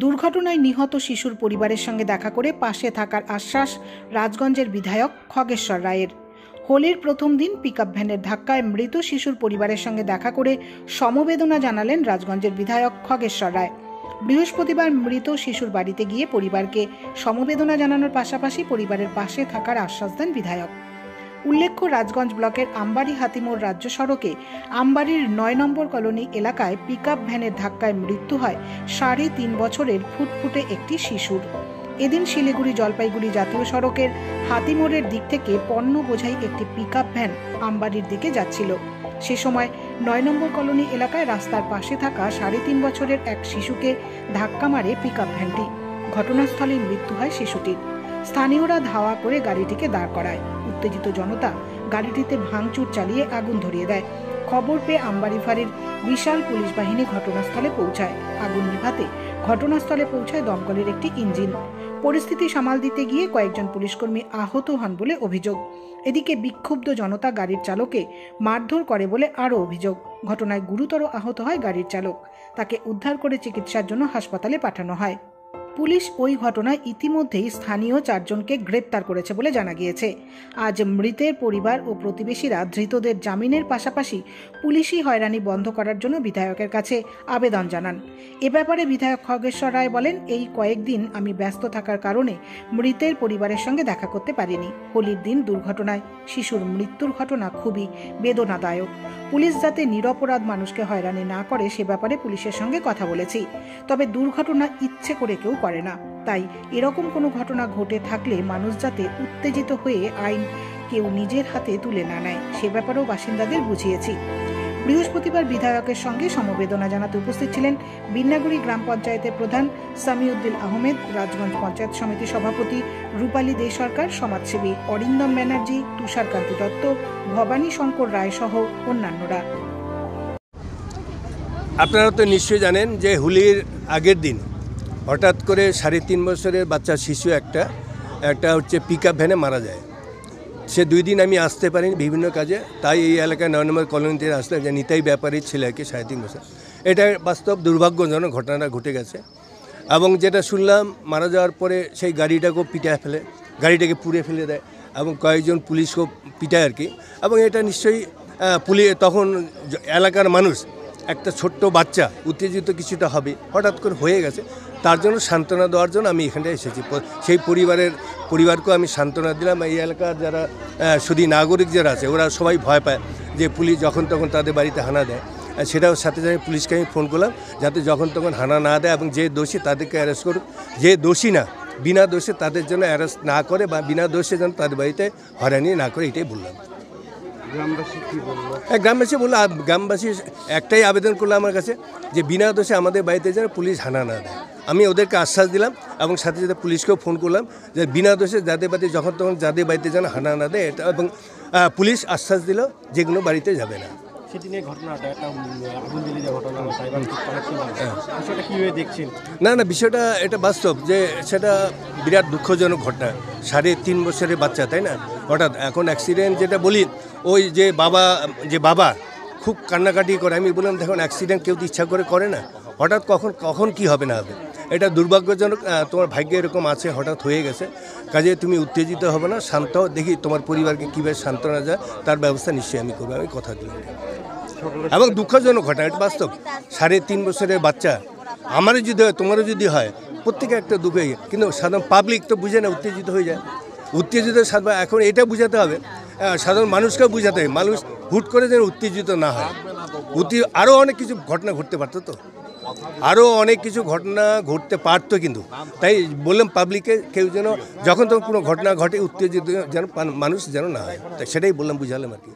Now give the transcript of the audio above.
দুর্ঘটনায় নিহত শিশুর পরিবারের সঙ্গে দেখা করে পাশে থাকার আশ্বাস রাজগঞ্জের বিধায়ক খগেশ্বর রায়ের। হোলির প্রথম দিন পিকআপ ভ্যানের ধাক্কায় মৃত শিশুর পরিবারের সঙ্গে দেখা করে সমবেদনা জানালেন রাজগঞ্জের বিধায়ক খগেশ্বর রায়। বৃহস্পতিবার মৃত শিশুর বাড়িতে গিয়ে পরিবারকে সমবেদনা জানানোর পাশাপাশি পরিবারের পাশে থাকার আশ্বাস দেন বিধায়ক। উল্লেখ্য, রাজগঞ্জ ব্লকের আমবাড়ি হাতিমোড় রাজ্য সড়কে আমবাড়ির ৯ নম্বর কলোনি এলাকায় পিকআপ ভ্যানের ধাক্কায় মৃত্যু হয় ৩.৫ বছরের ফুটফুটে একটি শিশুর। এদিন শিলিগুড়ি জলপাইগুড়ি জাতীয় সড়কের হাতিমোড়ের দিক থেকে পণ্য বোঝাই একটি পিকআপ ভ্যান আমবাড়ির দিকে যাচ্ছিল। সে সময় ৯ নম্বর কলোনি এলাকায় রাস্তার পাশে থাকা ৩.৫ বছরের এক শিশুকে ধাক্কা মারে পিকআপ ভ্যানটি। ঘটনাস্থলেই মৃত্যু হয় শিশুটির। স্থানীয়রা ধাওয়া করে গাড়িটিকে দাঁড় করায়। উত্তেজিত জনতা গাড়িটিতে ভাঙচুর চালিয়ে আগুন ধরিয়ে দেয়। খবর পেয়ে আমবাড়ি ফাঁড়ির বিশাল পুলিশ বাহিনী ঘটনাস্থলে পৌঁছায়। আগুন নিভাতে ঘটনাস্থলে পৌঁছায় দমকলের একটি ইঞ্জিন। পরিস্থিতি সামাল দিতে গিয়ে কয়েকজন পুলিশকর্মী আহত হন বলে অভিযোগ। এদিকে বিক্ষুব্ধ জনতা গাড়ির চালককে মারধর করে বলে আরও অভিযোগ। ঘটনায় গুরুতর আহত হয় গাড়ির চালক। তাকে উদ্ধার করে চিকিৎসার জন্য হাসপাতালে পাঠানো হয়। পুলিশ ওই ঘটনায় ইতিমধ্যেই স্থানীয় 4 জনকে গ্রেপ্তার করেছে বলে জানা গিয়েছে। আজ মৃতের পরিবার ও প্রতিবেশীরা ধৃতদের জামিনের পাশাপাশি পুলিশি হয়রানি বন্ধ করার জন্য বিধায়কের কাছে আবেদন জানান। এ ব্যাপারে বিধায়ক খগেশ্বর রায় বলেন, এই কয়েকদিন আমি ব্যস্ত থাকার কারণে মৃতের পরিবারের সঙ্গে দেখা করতে পারিনি। হোলির দিন দুর্ঘটনায় শিশুর মৃত্যুর ঘটনা খুবই বেদনাদায়ক। পুলিশ যাতে নিরপরাধ মানুষকে হয়রানি না করে সে ব্যাপারে পুলিশের সঙ্গে কথা বলেছি। তবে দুর্ঘটনা ইচ্ছে করে কেউ করে না, তাই এরকম কোনো ঘটনা ঘটে থাকলে মানুষ যাতে উত্তেজিত হয়ে আইন কেউ নিজের হাতে তুলে না নেয় সে ব্যাপারেও বাসিন্দাদের বুঝিয়েছি। বৃহস্পতিবার বিধায়কের সঙ্গে সমবেদনা জানাতে উপস্থিত ছিলেন বিন্নাগুড়ি গ্রাম পঞ্চায়েতের প্রধান সামিউদ্দিন আহমেদ, রাজগঞ্জ পঞ্চায়েত সমিতি সভাপতি রূপালী দে সরকার, সমাজসেবী অরিন্দম ব্যানার্জি, তুষারকান্তি দত্ত, ভবানী শঙ্কর রায় সহ অন্যান্যরা। আপনারা তো নিশ্চয়ই জানেন যে হোলির আগের দিন হঠাৎ করে ৩.৫ বছরের বাচ্চা শিশু একটা হচ্ছে পিকআপ ভ্যানে মারা যায়। সে 2 দিন আমি আসতে পারিনি বিভিন্ন কাজে, তাই এই এলাকায় ৯ নম্বর কলোনিতে আসলাম যে নিতাই ব্যাপারীর ছেলেকে ৩.৫ বছর। এটা বাস্তব দুর্ভাগ্যজনক ঘটনাটা ঘটে গেছে। এবং যেটা শুনলাম, মারা যাওয়ার পরে সেই গাড়িটাকেও পিটায় ফেলে, গাড়িটাকে পুড়ে ফেলে দেয় এবং কয়েকজন পুলিশকেও পিটায় আর কি। এবং এটা নিশ্চয়ই তখন এলাকার মানুষ, একটা ছোট্ট বাচ্চা উত্তেজিত কিছুটা হবে, হঠাৎ করে হয়ে গেছে। তার জন্য সান্ত্বনা দেওয়ার জন্য আমি এখানটায় এসেছি। সেই পরিবারকেও আমি সান্ত্বনা দিলাম। এই এলাকার যারা শুধু নাগরিক যারা আছে ওরা সবাই ভয় পায় যে পুলিশ যখন তখন তাদের বাড়িতে হানা দেয়। সেটাও সাথে সাথে পুলিশকে আমি ফোন করলাম যাতে যখন তখন হানা না দেয় এবং যে দোষী তাদেরকে অ্যারেস্ট করুক, যে দোষী না বিনা দোষে তাদের জন্য অ্যারেস্ট না করে বা বিনা দোষে যেন তাদের বাড়িতে হয়রানি না করে, এটাই বললাম। গ্রামবাসী বললো, গ্রামবাসী একটাই আবেদন করলো আমার কাছে যে বিনা দোষে আমাদের বাড়িতে যেন পুলিশ হানা না দেয়। আমি ওদেরকে আশ্বাস দিলাম এবং সাথে সাথে পুলিশকেও ফোন করলাম যে বিনা দোষে যাদের বাড়িতে যখন তখন যাদের বাড়িতে যেন হানা না দেয় এটা। এবং পুলিশ আশ্বাস দিল যেগুলো বাড়িতে যাবে না। না বিষয়টা এটা বাস্তব যে সেটা বিরাট দুঃখজনক ঘটনা। ৩.৫ বছরের বাচ্চা, তাই না? হঠাৎ এখন অ্যাক্সিডেন্ট যেটা বলি, ওই যে বাবা খুব কান্নাকাটি করে। আমি বললাম দেখুন, অ্যাক্সিডেন্ট কেউ তো ইচ্ছা করে না, হঠাৎ কখন কি হবে না হবে, এটা দুর্ভাগ্যজনক। তোমার ভাগ্যে এরকম আছে, হঠাৎ হয়ে গেছে। কাজে তুমি উত্তেজিত হবে না, শান্ত দেখি তোমার পরিবারকে কীভাবে সান্ত্বনা যায় তার ব্যবস্থা নিশ্চয়ই আমি করবো, আমি কথা দিলাম। এবং দুঃখজনক ঘটনা, এটা বাস্তব। ৩.৫ বছরের বাচ্চা আমারও যদি হয় তোমারও যদি হয়, প্রত্যেকে একটা দুঃখ হয়ে যায়। কিন্তু সাধারণ পাবলিক তো বুঝে না, উত্তেজিত হয়ে যায়। উত্তেজিত এখন এটা বুঝাতে হবে, সাধারণ মানুষকেও বুঝাতে হবে, মানুষ হুট করে যেন উত্তেজিত না হয়। আরও অনেক কিছু ঘটনা ঘটতে পারতো, আরও অনেক কিছু ঘটনা ঘটতে পারতো, কিন্তু তাই বললাম পাবলিকে কেউ যেন যখন তখন কোনো ঘটনা ঘটে উত্তেজিত যেন মানুষ যেন না হয়, তাই সেটাই বললাম, বুঝালাম আর কি।